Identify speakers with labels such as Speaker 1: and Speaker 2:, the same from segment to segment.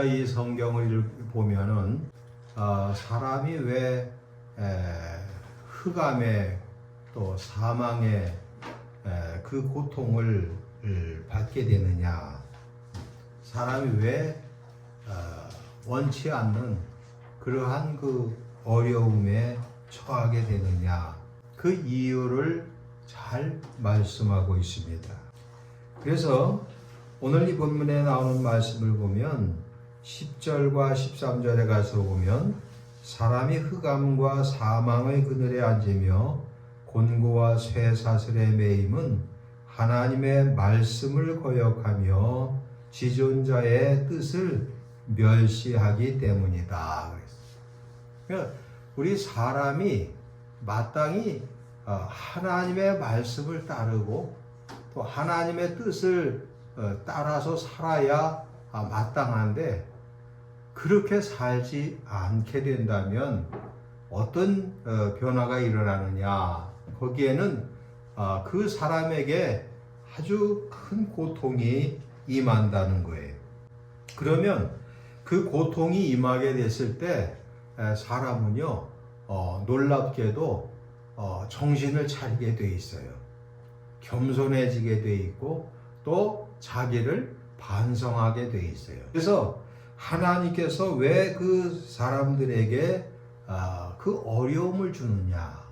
Speaker 1: 이 성경을 보면은 사람이 왜 흑암의 또 사망의 그 고통을 받게 되느냐, 사람이 왜 원치 않는 그러한 그 어려움에 처하게 되느냐, 그 이유를 잘 말씀하고 있습니다. 그래서 오늘 이 본문에 나오는 말씀을 보면 10절과 13절에 가서 보면 사람이 흑암과 사망의 그늘에 앉으며 곤고와 쇠사슬에 매임은 하나님의 말씀을 거역하며 지존자의 뜻을 멸시하기 때문이다. 그러니까 우리 사람이 마땅히 하나님의 말씀을 따르고 또 하나님의 뜻을 따라서 살아야 마땅한데, 그렇게 살지 않게 된다면 어떤 변화가 일어나느냐, 거기에는 그 사람에게 아주 큰 고통이 임한다는 거예요. 그러면 그 고통이 임하게 됐을 때 사람은요 놀랍게도 정신을 차리게 돼 있어요. 겸손해지게 돼 있고 또 자기를 반성하게 돼 있어요. 그래서 하나님께서 왜 그 사람들에게 그 어려움을 주느냐,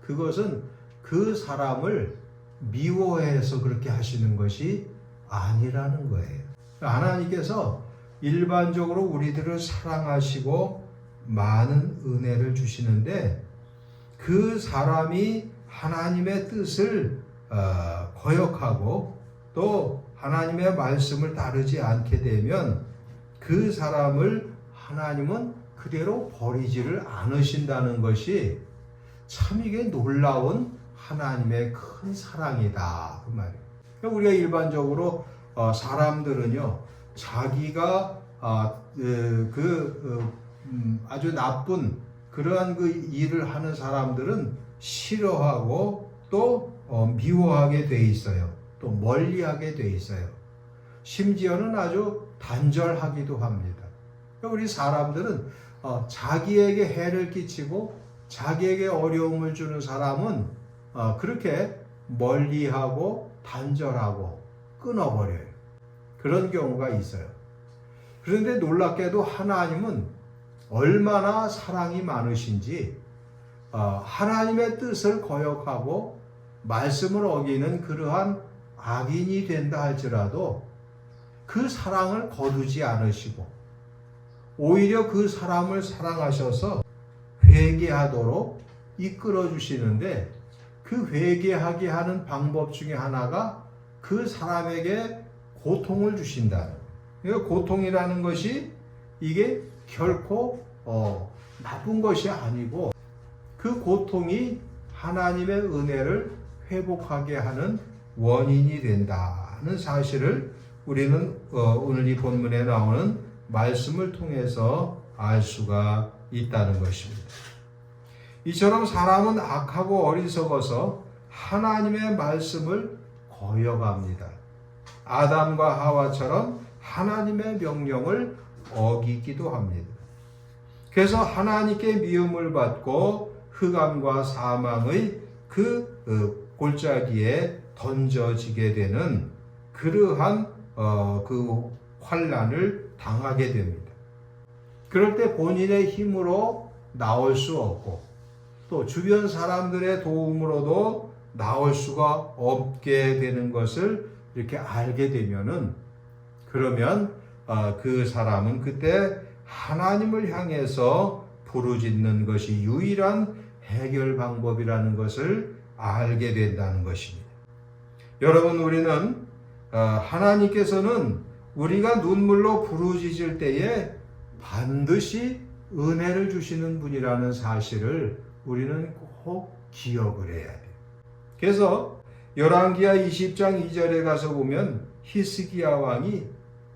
Speaker 1: 그것은 그 사람을 미워해서 그렇게 하시는 것이 아니라는 거예요. 하나님께서 일반적으로 우리들을 사랑하시고 많은 은혜를 주시는데, 그 사람이 하나님의 뜻을 거역하고 또 하나님의 말씀을 따르지 않게 되면 그 사람을 하나님은 그대로 버리지를 않으신다는 것이 참 이게 놀라운 하나님의 큰 사랑이다, 그 말이에요. 그러니까 우리가 일반적으로 사람들은요 자기가 아주 나쁜 그러한 그 일을 하는 사람들은 싫어하고 또 미워하게 돼 있어요. 또 멀리하게 돼 있어요. 심지어는 아주 단절하기도 합니다. 우리 사람들은 자기에게 해를 끼치고 자기에게 어려움을 주는 사람은 그렇게 멀리하고 단절하고 끊어버려요. 그런 경우가 있어요. 그런데 놀랍게도 하나님은 얼마나 사랑이 많으신지 하나님의 뜻을 거역하고 말씀을 어기는 그러한 악인이 된다 할지라도 그 사랑을 거두지 않으시고 오히려 그 사람을 사랑하셔서 회개하도록 이끌어 주시는데, 그 회개하게 하는 방법 중에 하나가 그 사람에게 고통을 주신다. 그러니까 고통이라는 것이 이게 결코 나쁜 것이 아니고 그 고통이 하나님의 은혜를 회복하게 하는 원인이 된다는 사실을 우리는 오늘 이 본문에 나오는 말씀을 통해서 알 수가 있다는 것입니다. 이처럼 사람은 악하고 어리석어서 하나님의 말씀을 거역합니다. 아담과 하와처럼 하나님의 명령을 어기기도 합니다. 그래서 하나님께 미움을 받고 흑암과 사망의 그 골짜기에 던져지게 되는 그러한 그 환난을 당하게 됩니다. 그럴 때 본인의 힘으로 나올 수 없고 또 주변 사람들의 도움으로도 나올 수가 없게 되는 것을 이렇게 알게 되면은, 그러면 그 사람은 그때 하나님을 향해서 부르짖는 것이 유일한 해결 방법이라는 것을 알게 된다는 것입니다. 여러분, 우리는 하나님께서는 우리가 눈물로 부르짖을 때에 반드시 은혜를 주시는 분이라는 사실을 우리는 꼭 기억을 해야 돼요. 그래서 열왕기하 20장 2절에 가서 보면 히스기야 왕이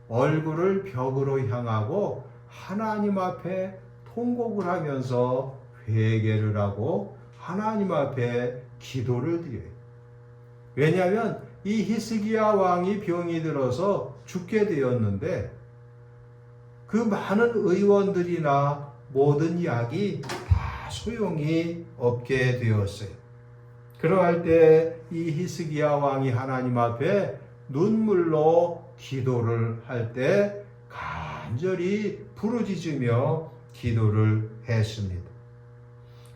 Speaker 1: 얼굴을 벽으로 향하고 하나님 앞에 통곡을 하면서 회개를 하고 하나님 앞에 기도를 드려요. 왜냐하면 이 히스기야 왕이 병이 들어서 죽게 되었는데 그 많은 의원들이나 모든 이야기 다 소용이 없게 되었어요. 그러할 때 이 히스기야 왕이 하나님 앞에 눈물로 기도를 할 때 간절히 부르짖으며 기도를 했습니다.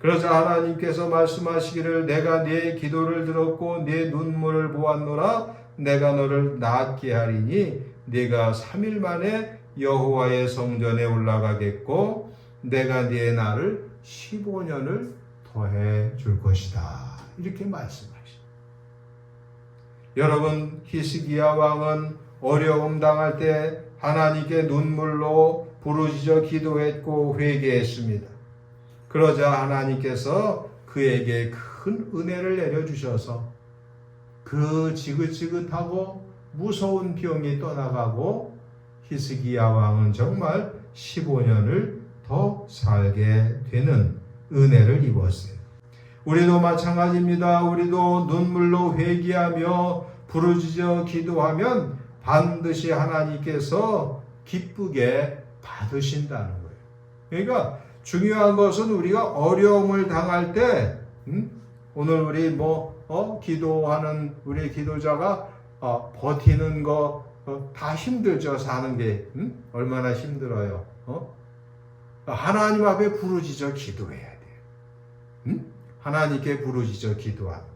Speaker 1: 그러자 하나님께서 말씀하시기를 내가 네 기도를 들었고 네 눈물을 보았노라. 내가 너를 낫게 하리니 네가 3일 만에 여호와의 성전에 올라가겠고 내가 네 날을 15년을 더해 줄 것이다. 이렇게 말씀하십니다. 여러분, 히스기야 왕은 어려움 당할 때 하나님께 눈물로 부르짖어 기도했고 회개했습니다. 그러자 하나님께서 그에게 큰 은혜를 내려주셔서 그 지긋지긋하고 무서운 병이 떠나가고 히스기야 왕은 정말 15년을 더 살게 되는 은혜를 입었어요. 우리도 마찬가지입니다. 우리도 눈물로 회개하며 부르짖어 기도하면 반드시 하나님께서 기쁘게 받으신다는 거예요. 그러니까 중요한 것은 우리가 어려움을 당할 때 오늘 우리 기도하는 우리 기도자가 버티는 거 다 힘들죠. 사는 게 얼마나 힘들어요. 하나님 앞에 부르짖어 기도해야 돼요. 하나님께 부르짖어 기도하는 거.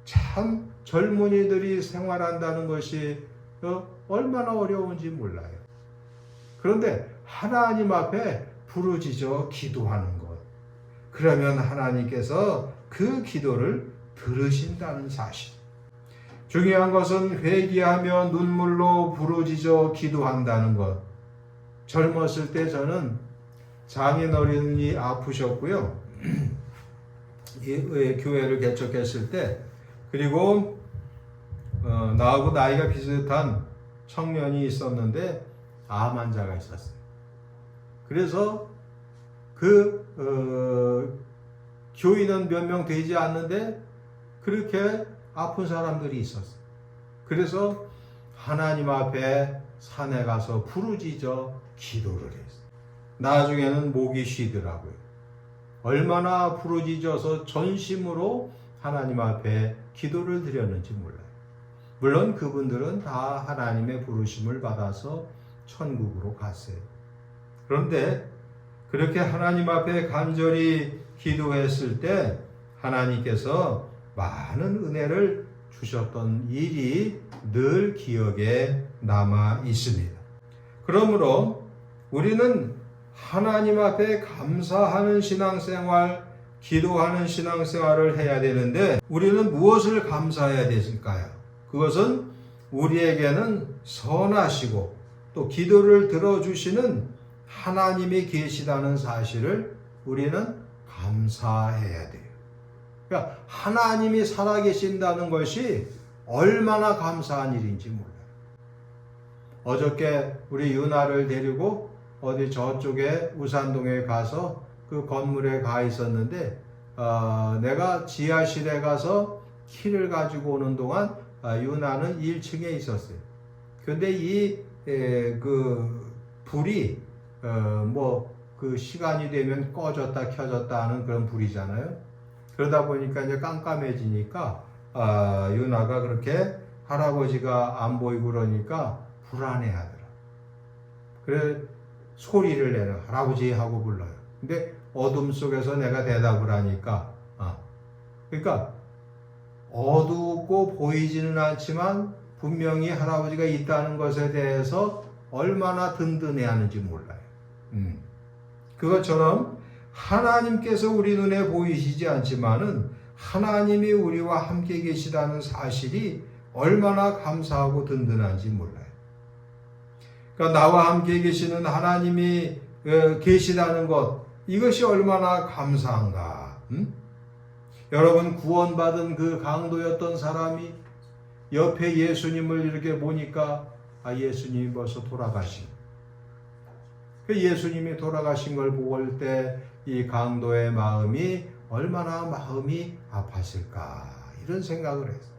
Speaker 1: 참 젊은이들이 생활한다는 것이 얼마나 어려운지 몰라요. 그런데 하나님 앞에 부르짖어 기도하는 것. 그러면 하나님께서 그 기도를 들으신다는 사실. 중요한 것은 회개하며 눈물로 부르짖어 기도한다는 것. 젊었을 때 저는 장인어른이 아프셨고요. 교회를 개척했을 때 그리고 나하고 나이가 비슷한 청년이 있었는데 암 환자가 있었어요. 그래서 교인은 몇 명 되지 않는데 그렇게 아픈 사람들이 있었어요. 그래서 하나님 앞에 산에 가서 부르짖어 기도를 했어요. 나중에는 목이 쉬더라고요. 얼마나 부르짖어서 전심으로 하나님 앞에 기도를 드렸는지 몰라요. 물론 그분들은 다 하나님의 부르심을 받아서 천국으로 갔어요. 그런데 그렇게 하나님 앞에 간절히 기도했을 때 하나님께서 많은 은혜를 주셨던 일이 늘 기억에 남아 있습니다. 그러므로 우리는 하나님 앞에 감사하는 신앙생활, 기도하는 신앙생활을 해야 되는데 우리는 무엇을 감사해야 되실까요? 그것은 우리에게는 선하시고 또 기도를 들어주시는 하나님이 계시다는 사실을 우리는 감사해야 돼요. 그러니까 하나님이 살아계신다는 것이 얼마나 감사한 일인지 몰라요. 어저께 우리 유나를 데리고 어디 저쪽에 우산동에 가서 그 건물에 가 있었는데 내가 지하실에 가서 키를 가지고 오는 동안 유나는 1층에 있었어요. 근데 그 불이 그 시간이 되면 꺼졌다 켜졌다 하는 그런 불이잖아요. 그러다 보니까 이제 깜깜해지니까 유나가 그렇게 할아버지가 안 보이고 그러니까 불안해하더라. 그래 소리를 내려 할아버지 하고 불러요. 근데 어둠 속에서 내가 대답을 하니까 그러니까 어둡고 보이지는 않지만 분명히 할아버지가 있다는 것에 대해서 얼마나 든든해하는지 몰라요. 그것처럼 하나님께서 우리 눈에 보이시지 않지만은 하나님이 우리와 함께 계시다는 사실이 얼마나 감사하고 든든한지 몰라요. 그러니까 나와 함께 계시는 하나님이 계시다는 것, 이것이 얼마나 감사한가. 여러분, 구원받은 그 강도였던 사람이 옆에 예수님을 이렇게 보니까 예수님이 벌써 돌아가신. 그 예수님이 돌아가신 걸 볼 때 이 강도의 마음이 얼마나 마음이 아팠을까 이런 생각을 했어요.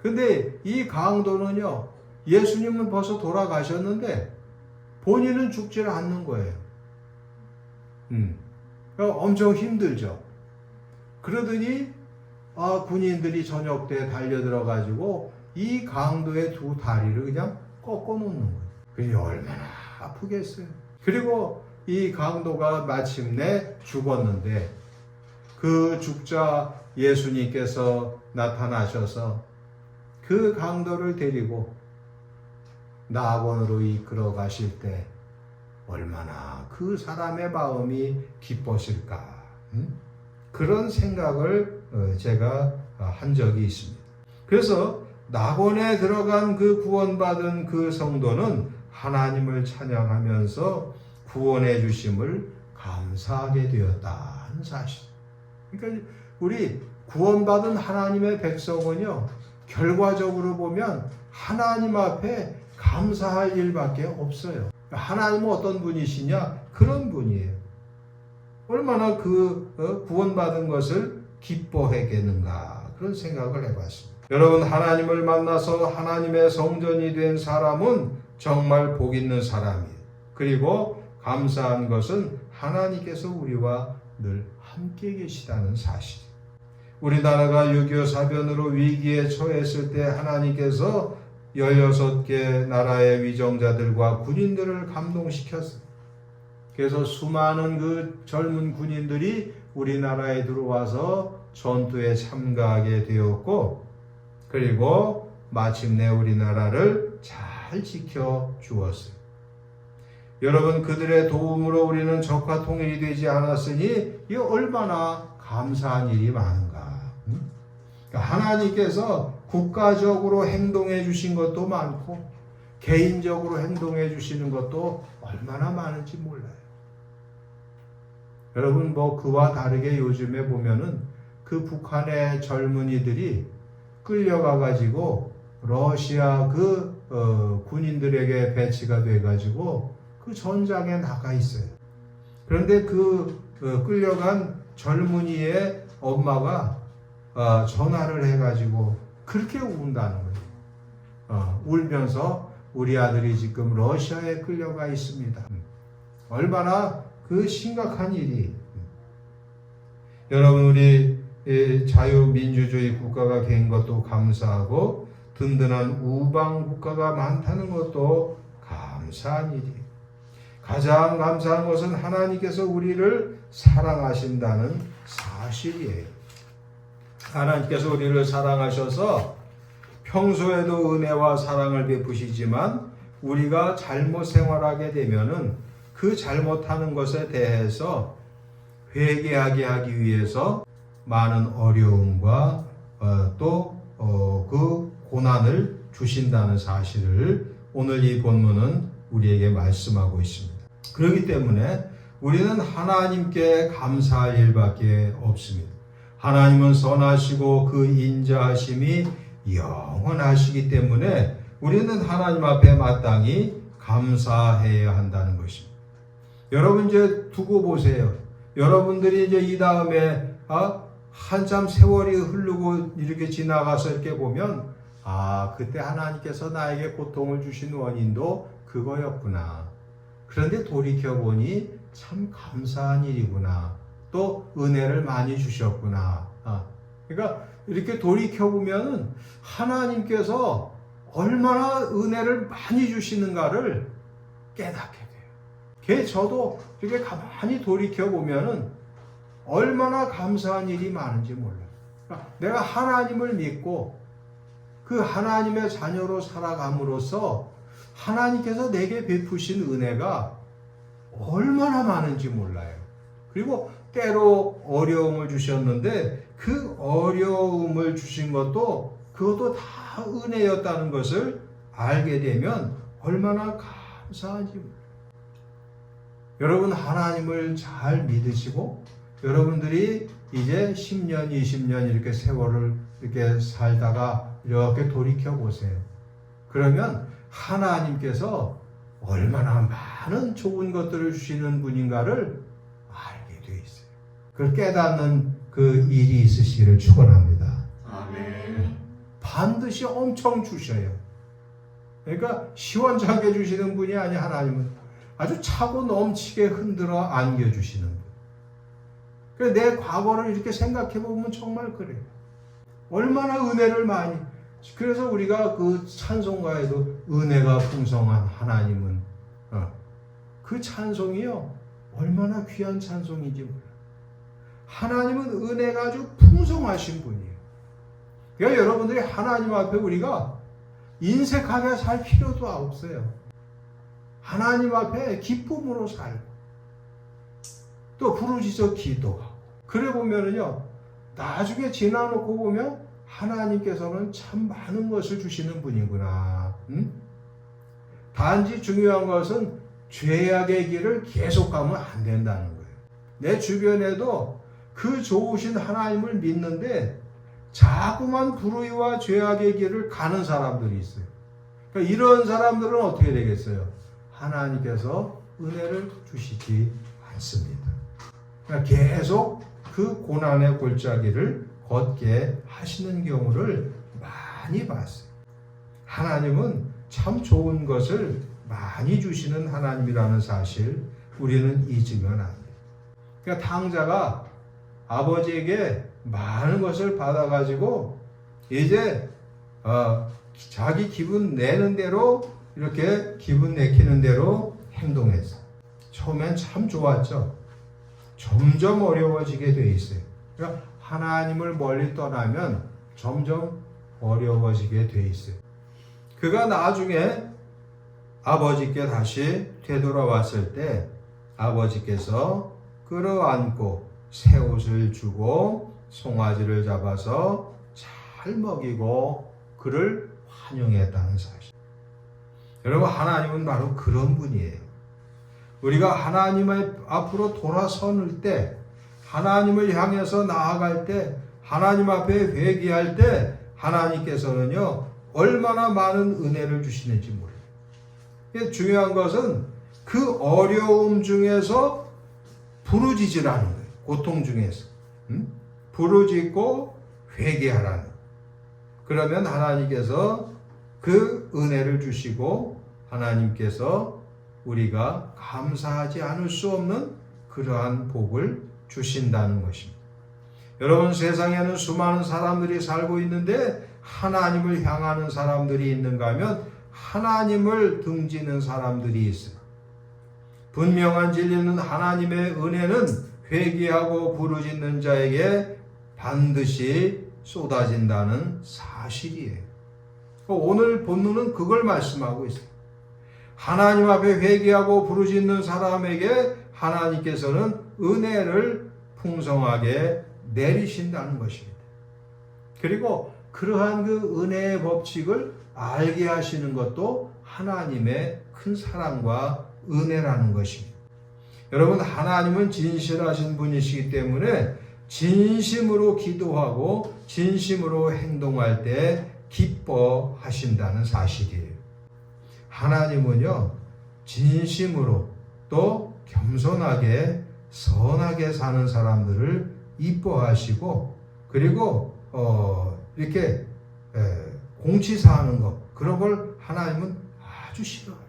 Speaker 1: 근데 이 강도는요, 예수님은 벌써 돌아가셨는데 본인은 죽지를 않는 거예요. 그러니까 엄청 힘들죠. 그러더니 군인들이 저녁 때 달려들어가지고 이 강도의 두 다리를 그냥 꺾어 놓는 거예요. 그게 얼마나 아프겠어요. 그리고 이 강도가 마침내 죽었는데 그 죽자 예수님께서 나타나셔서 그 강도를 데리고 낙원으로 이끌어 가실 때 얼마나 그 사람의 마음이 기뻤을까. 그런 생각을 제가 한 적이 있습니다. 그래서 낙원에 들어간 그 구원받은 그 성도는 하나님을 찬양하면서 구원해 주심을 감사하게 되었다는 사실. 그러니까 우리 구원받은 하나님의 백성은요, 결과적으로 보면 하나님 앞에 감사할 일밖에 없어요. 하나님은 어떤 분이시냐? 그런 분이에요. 얼마나 그 구원받은 것을 기뻐하겠는가, 그런 생각을 해봤습니다. 여러분, 하나님을 만나서 하나님의 성전이 된 사람은 정말 복 있는 사람이에요. 그리고 감사한 것은 하나님께서 우리와 늘 함께 계시다는 사실. 우리나라가 6.25 사변으로 위기에 처했을 때 하나님께서 16개 나라의 위정자들과 군인들을 감동시켰어요. 그래서 수많은 그 젊은 군인들이 우리나라에 들어와서 전투에 참가하게 되었고, 그리고 마침내 우리나라를 잘 지켜주었어요. 여러분, 그들의 도움으로 우리는 적과 통일이 되지 않았으니 이 얼마나 감사한 일이 많은가. 그러니까 하나님께서 국가적으로 행동해 주신 것도 많고 개인적으로 행동해 주시는 것도 얼마나 많은지 몰라요. 여러분, 그와 다르게 요즘에 보면은 그 북한의 젊은이들이 끌려가 가지고 러시아 군인들에게 배치가 돼 가지고 그 전장에 나가 있어요. 그런데 끌려간 젊은이의 엄마가 전화를 해가지고 그렇게 운다는 거예요. 울면서 우리 아들이 지금 러시아에 끌려가 있습니다. 얼마나 그 심각한 일이. 여러분, 우리 자유민주주의 국가가 된 것도 감사하고 든든한 우방 국가가 많다는 것도 감사한 일이에요. 가장 감사한 것은 하나님께서 우리를 사랑하신다는 사실이에요. 하나님께서 우리를 사랑하셔서 평소에도 은혜와 사랑을 베푸시지만 우리가 잘못 생활하게 되면은 그 잘못하는 것에 대해서 회개하게 하기 위해서 많은 어려움과 또 그 고난을 주신다는 사실을 오늘 이 본문은 우리에게 말씀하고 있습니다. 그렇기 때문에 우리는 하나님께 감사할 일밖에 없습니다. 하나님은 선하시고 그 인자하심이 영원하시기 때문에 우리는 하나님 앞에 마땅히 감사해야 한다는 것입니다. 여러분, 이제 두고 보세요. 여러분들이 이제 이 다음에 한참 세월이 흐르고 이렇게 지나가서 이렇게 보면 그때 하나님께서 나에게 고통을 주신 원인도 그거였구나. 그런데 돌이켜보니 참 감사한 일이구나. 또 은혜를 많이 주셨구나. 그러니까 이렇게 돌이켜보면 하나님께서 얼마나 은혜를 많이 주시는가를 깨닫게 돼요. 저도 이렇게 가만히 돌이켜보면 얼마나 감사한 일이 많은지 몰라요. 그러니까 내가 하나님을 믿고 그 하나님의 자녀로 살아감으로써 하나님께서 내게 베푸신 은혜가 얼마나 많은지 몰라요. 그리고 때로 어려움을 주셨는데 그 어려움을 주신 것도 그것도 다 은혜였다는 것을 알게 되면 얼마나 감사한지 몰라요. 여러분, 하나님을 잘 믿으시고 여러분들이 이제 10년, 20년 이렇게 세월을 이렇게 살다가 이렇게 돌이켜 보세요. 그러면 하나님께서 얼마나 많은 좋은 것들을 주시는 분인가를 알게 돼 있어요. 그걸 깨닫는 그 일이 있으시기를 축원합니다.
Speaker 2: 아멘.
Speaker 1: 반드시 엄청 주셔요. 그러니까 시원찮게 주시는 분이 아니 하나님은 아주 차고 넘치게 흔들어 안겨주시는 분. 그래서 내 과거를 이렇게 생각해 보면 정말 그래요. 얼마나 은혜를 많이. 그래서 우리가 그 찬송가에도 은혜가 풍성한 하나님은 그 찬송이요 얼마나 귀한 찬송인지 몰라요. 하나님은 은혜가 아주 풍성하신 분이에요. 그러니까 여러분들이 하나님 앞에 우리가 인색하게 살 필요도 없어요. 하나님 앞에 기쁨으로 살고 또 부르짖어 기도하고 그래 보면은요 나중에 지나놓고 보면 하나님께서는 참 많은 것을 주시는 분이구나. 단지 중요한 것은 죄악의 길을 계속 가면 안 된다는 거예요. 내 주변에도 그 좋으신 하나님을 믿는데 자꾸만 불의와 죄악의 길을 가는 사람들이 있어요. 그러니까 이런 사람들은 어떻게 되겠어요? 하나님께서 은혜를 주시지 않습니다. 그러니까 계속 그 고난의 골짜기를 걷게 하시는 경우를 많이 봤어요. 하나님은 참 좋은 것을 많이 주시는 하나님이라는 사실 우리는 잊으면 안 돼요. 그러니까 탕자가 아버지에게 많은 것을 받아가지고 이제 자기 기분 내는 대로 이렇게 기분 내키는 대로 행동했어요. 처음엔 참 좋았죠. 점점 어려워지게 돼 있어요. 그러니까 하나님을 멀리 떠나면 점점 어려워지게 돼 있어요. 그가 나중에 아버지께 다시 되돌아왔을 때 아버지께서 끌어안고 새 옷을 주고 송아지를 잡아서 잘 먹이고 그를 환영했다는 사실. 여러분 하나님은 바로 그런 분이에요. 우리가 하나님 앞으로 돌아서는 때 하나님을 향해서 나아갈 때 하나님 앞에 회개할 때 하나님께서는요 얼마나 많은 은혜를 주시는지 몰라요. 중요한 것은 그 어려움 중에서 부르짖으라는 거예요. 고통 중에서 부르짖고 회개하라는 거예요. 그러면 하나님께서 그 은혜를 주시고 하나님께서 우리가 감사하지 않을 수 없는 그러한 복을 주신다는 것입니다. 여러분 세상에는 수많은 사람들이 살고 있는데 하나님을 향하는 사람들이 있는가 하면 하나님을 등지는 사람들이 있어요. 분명한 진리는 하나님의 은혜는 회개하고 부르짖는 자에게 반드시 쏟아진다는 사실이에요. 오늘 본문은 그걸 말씀하고 있어요. 하나님 앞에 회개하고 부르짖는 사람에게 하나님께서는 은혜를 풍성하게 내리신다는 것입니다. 그리고 그러한 그 은혜의 법칙을 알게 하시는 것도 하나님의 큰 사랑과 은혜라는 것입니다. 여러분 하나님은 진실하신 분이시기 때문에 진심으로 기도하고 진심으로 행동할 때 기뻐하신다는 사실이에요. 하나님은요 진심으로 또 겸손하게 선하게 사는 사람들을 이뻐하시고 그리고 이렇게 공치사하는 것 그런 걸 하나님은 아주 싫어하셔요.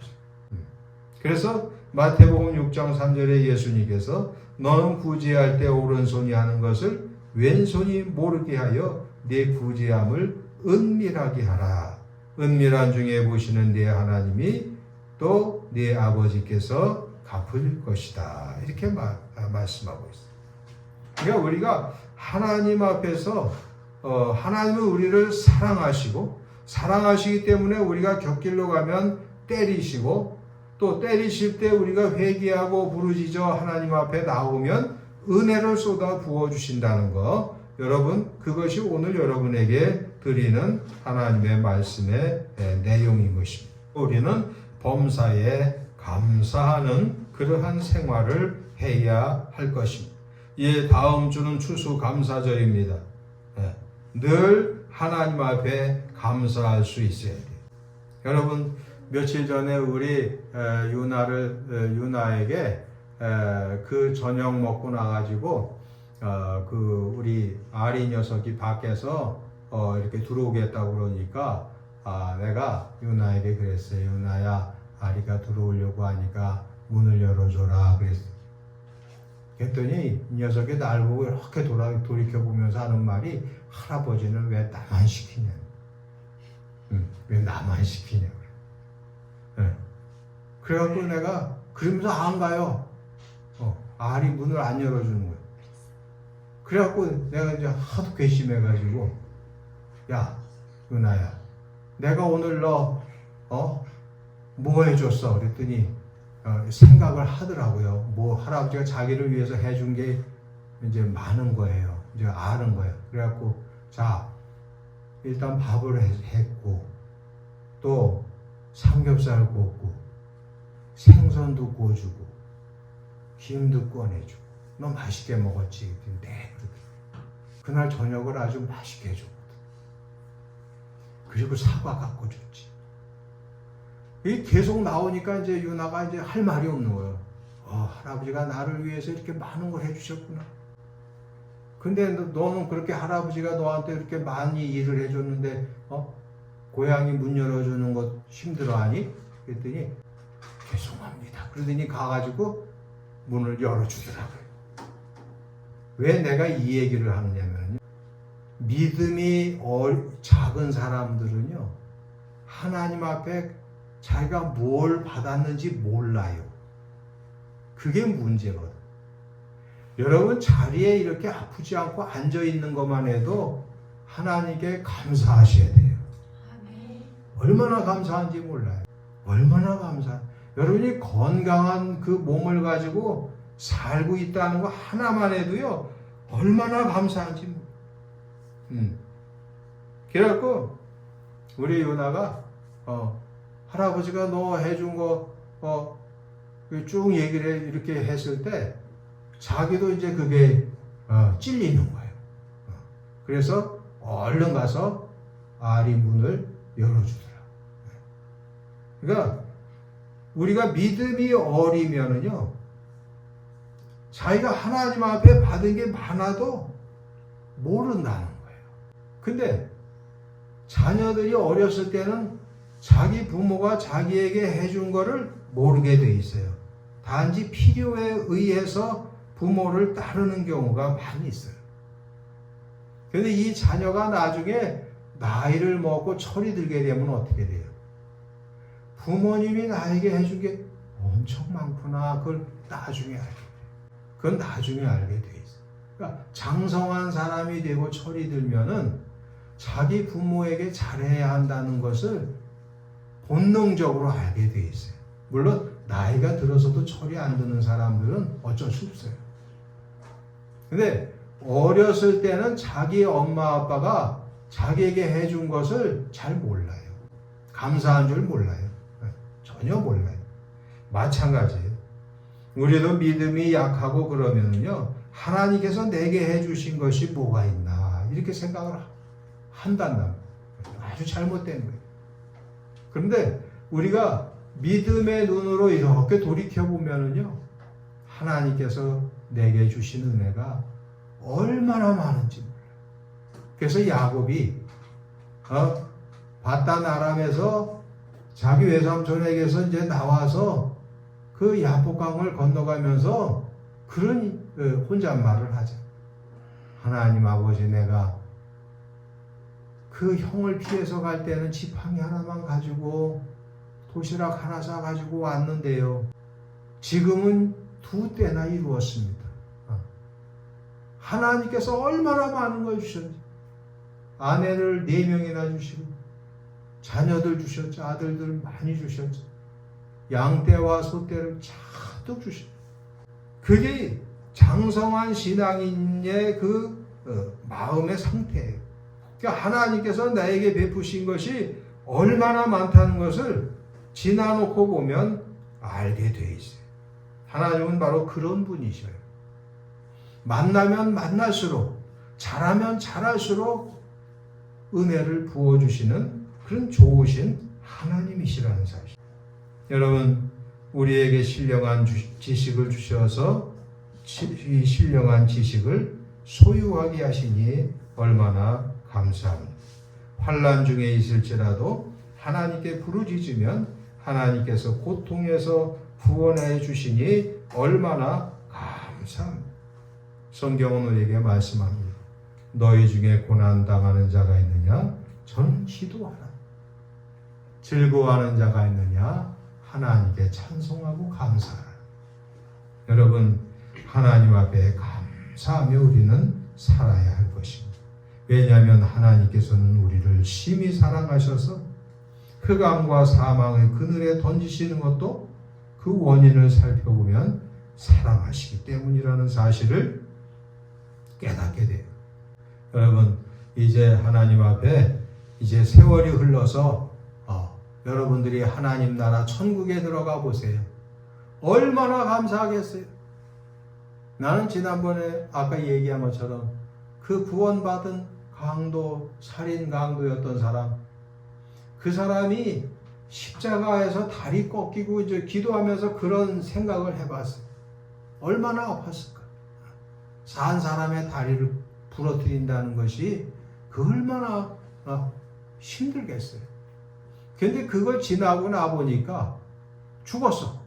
Speaker 1: 그래서 마태복음 6장 3절에 예수님께서 너는 구제할 때 오른손이 하는 것을 왼손이 모르게 하여 내 구제함을 은밀하게 하라. 은밀한 중에 보시는 내 하나님이 또 네 아버지께서 갚을 것이다. 이렇게 말씀하고 있어요. 그러니까 우리가 하나님 앞에서 하나님은 우리를 사랑하시기 때문에 우리가 곁길로 가면 때리시고 또 때리실 때 우리가 회개하고 부르짖어 하나님 앞에 나오면 은혜를 쏟아 부어주신다는 거 여러분 그것이 오늘 여러분에게 드리는 하나님의 말씀의 내용인 것입니다. 우리는 범사에 감사하는 그러한 생활을 해야 할 것입니다. 다음 주는 추수감사절입니다. 늘 하나님 앞에 감사할 수 있어야 돼요. 여러분 며칠 전에 우리 유나에게 그 저녁 먹고 나가지고 우리 아리 녀석이 밖에서 이렇게 들어오겠다고 그러니까 내가 유나에게 그랬어요. 유나야 아리가 들어오려고 하니까 문을 열어줘라 그랬어요. 그랬더니 이 녀석이 날 보고 이렇게 돌이켜보면서 하는 말이 할아버지는 왜 나만 시키냐. 왜 나만 시키냐. 네. 그래갖고 내가 그러면서 안 가요. 알이 문을 안 열어주는 거예요. 그래갖고 내가 이제 하도 괘씸해가지고 야 은하야 내가 오늘 너 뭐 해줬어? 그랬더니 생각을 하더라고요. 뭐 할아버지가 자기를 위해서 해준 게 이제 많은 거예요. 이제 아는 거예요. 그래갖고 자 일단 밥을 했고 또 삼겹살 굽고 생선도 구워주고 김도 꺼내주고 너 맛있게 먹었지? 네 그렇게. 그날 저녁을 아주 맛있게 해줬거든. 그리고 사과 갖고 줬지. 이게 계속 나오니까 이제 유나가 이제 할 말이 없는 거예요. 할아버지가 나를 위해서 이렇게 많은 걸 해주셨구나. 근데 너는 그렇게 할아버지가 너한테 이렇게 많이 일을 해줬는데 고양이 문 열어주는 것 힘들어하니? 그랬더니 죄송합니다. 그러더니 가가지고 문을 열어주더라고요. 왜 내가 이 얘기를 하느냐면요. 믿음이 작은 사람들은요. 하나님 앞에 자기가 뭘 받았는지 몰라요. 그게 문제거든. 여러분 자리에 이렇게 아프지 않고 앉아있는 것만 해도 하나님께 감사하셔야 돼요. 얼마나 감사한지 몰라요. 얼마나 감사한. 여러분이 건강한 그 몸을 가지고 살고 있다는 거 하나만 해도요. 얼마나 감사한지 몰라요. 그래갖고 우리 유나가 할아버지가 너 해준 거 쭉 얘기를 이렇게 했을 때 자기도 이제 그게 찔리는 거예요. 그래서 얼른 가서 알이 문을 열어주더라. 그러니까 우리가 믿음이 어리면은요, 자기가 하나님 앞에 받은 게 많아도 모른다는 거예요. 근데 자녀들이 어렸을 때는 자기 부모가 자기에게 해준 거를 모르게 돼 있어요. 단지 필요에 의해서 부모를 따르는 경우가 많이 있어요. 그런데 이 자녀가 나중에 나이를 먹고 철이 들게 되면 어떻게 돼요? 부모님이 나에게 해준 게 엄청 많구나. 그걸 나중에 알게 돼요. 그건 나중에 알게 돼 있어요. 그러니까 장성한 사람이 되고 철이 들면은 자기 부모에게 잘해야 한다는 것을 본능적으로 알게 돼 있어요. 물론 나이가 들어서도 철이 안 드는 사람들은 어쩔 수 없어요. 근데 어렸을 때는 자기 엄마 아빠가 자기에게 해준 것을 잘 몰라요. 감사한 줄 몰라요. 전혀 몰라요. 마찬가지예요. 우리도 믿음이 약하고 그러면요, 하나님께서 내게 해주신 것이 뭐가 있나 이렇게 생각을 한단 말이에요. 아주 잘못된 거예요. 그런데 우리가 믿음의 눈으로 이렇게 돌이켜보면요, 하나님께서 내게 주신 은혜가 얼마나 많은지 몰라요. 그래서 야곱이 바단 아람에서 자기 외삼촌에게서 이제 나와서 그 야복강을 건너가면서 그런 혼잣말을 하죠. 하나님 아버지, 내가 그 형을 피해서 갈 때는 지팡이 하나만 가지고 도시락 하나 싸가지고 왔는데요. 지금은 2대나 이루었습니다. 하나님께서 얼마나 많은 걸 주셨는지. 아내를 4명이나 주시고 자녀들 주셨죠. 아들들 많이 주셨죠. 양떼와 소떼를 잔뜩 주셨죠. 그게 장성한 신앙인의 그 마음의 상태예요. 그러니까 하나님께서 나에게 베푸신 것이 얼마나 많다는 것을 지나놓고 보면 알게 돼 있어요. 하나님은 바로 그런 분이셔요. 만나면 만날수록, 잘하면 잘할수록 은혜를 부어주시는 그런 좋으신 하나님이시라는 사실. 여러분, 우리에게 신령한 지식을 주셔서 이 신령한 지식을 소유하게 하시니 얼마나 감사합니다. 환난 중에 있을지라도 하나님께 부르짖으면 하나님께서 고통에서 구원해 주시니 얼마나 감사합니다. 성경은 우리에게 말씀합니다. 너희 중에 고난당하는 자가 있느냐? 저는 기도하라. 즐거워하는 자가 있느냐? 하나님께 찬송하고 감사하라. 여러분, 하나님 앞에 감사하며 우리는 살아야 할 것입니다. 왜냐하면 하나님께서는 우리를 심히 사랑하셔서 흑암과 사망의 그늘에 던지시는 것도 그 원인을 살펴보면 사랑하시기 때문이라는 사실을 깨닫게 돼요. 여러분, 이제 하나님 앞에 이제 세월이 흘러서 여러분들이 하나님 나라 천국에 들어가 보세요. 얼마나 감사하겠어요. 나는 지난번에 아까 얘기한 것처럼 그 구원받은 강도, 살인 강도였던 사람, 그 사람이 십자가에서 다리 꺾이고 이제 기도하면서 그런 생각을 해봤어요. 얼마나 아팠을까? 산 사람의 다리를 부러뜨린다는 것이 그 얼마나 힘들겠어요. 근데 그걸 지나고 나보니까 죽었어.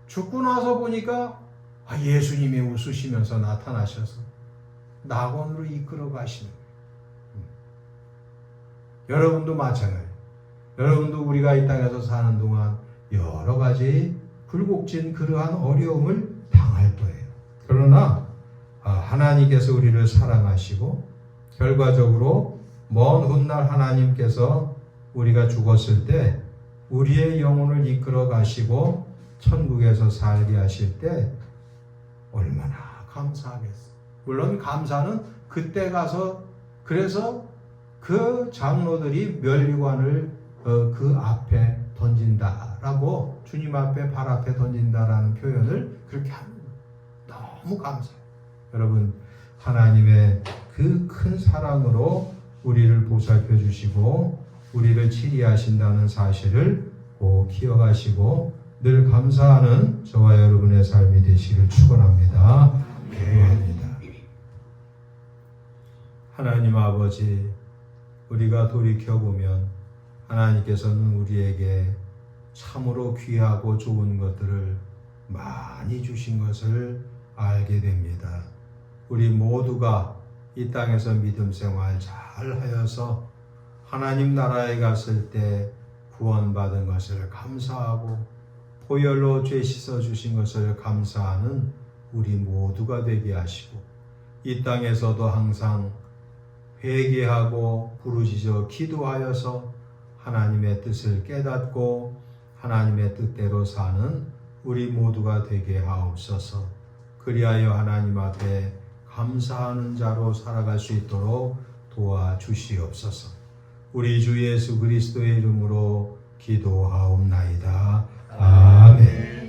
Speaker 1: 죽고 나서 보니까 예수님이 웃으시면서 나타나셔서 낙원으로 이끌어 가시는 거예요. 여러분도 마찬가지예요. 여러분도 우리가 이 땅에서 사는 동안 여러 가지 굴곡진 그러한 어려움을 당할 거예요. 그러나 하나님께서 우리를 사랑하시고 결과적으로 먼 훗날 하나님께서 우리가 죽었을 때 우리의 영혼을 이끌어 가시고 천국에서 살게 하실 때 얼마나 감사하겠어요. 물론 감사는 그때 가서 그래서 그 장로들이 면류관을 그 앞에 던진다라고 주님 앞에 발 앞에 던진다라는 표현을 그렇게 합니다. 너무 감사해요. 여러분, 하나님의 그 큰 사랑으로 우리를 보살펴 주시고 우리를 치리하신다는 사실을 꼭 기억하시고 늘 감사하는 저와 여러분의 삶이 되시길 축원합니다. 기도합니다. 하나님 아버지, 우리가 돌이켜보면 하나님께서는 우리에게 참으로 귀하고 좋은 것들을 많이 주신 것을 알게 됩니다. 우리 모두가 이 땅에서 믿음 생활 잘 하여서 하나님 나라에 갔을 때 구원받은 것을 감사하고 보혈로 죄 씻어 주신 것을 감사하는 우리 모두가 되게 하시고 이 땅에서도 항상 회개하고 부르짖어 기도하여서 하나님의 뜻을 깨닫고 하나님의 뜻대로 사는 우리 모두가 되게 하옵소서. 그리하여 하나님 앞에 감사하는 자로 살아갈 수 있도록 도와주시옵소서. 우리 주 예수 그리스도의 이름으로 기도하옵나이다. 아멘.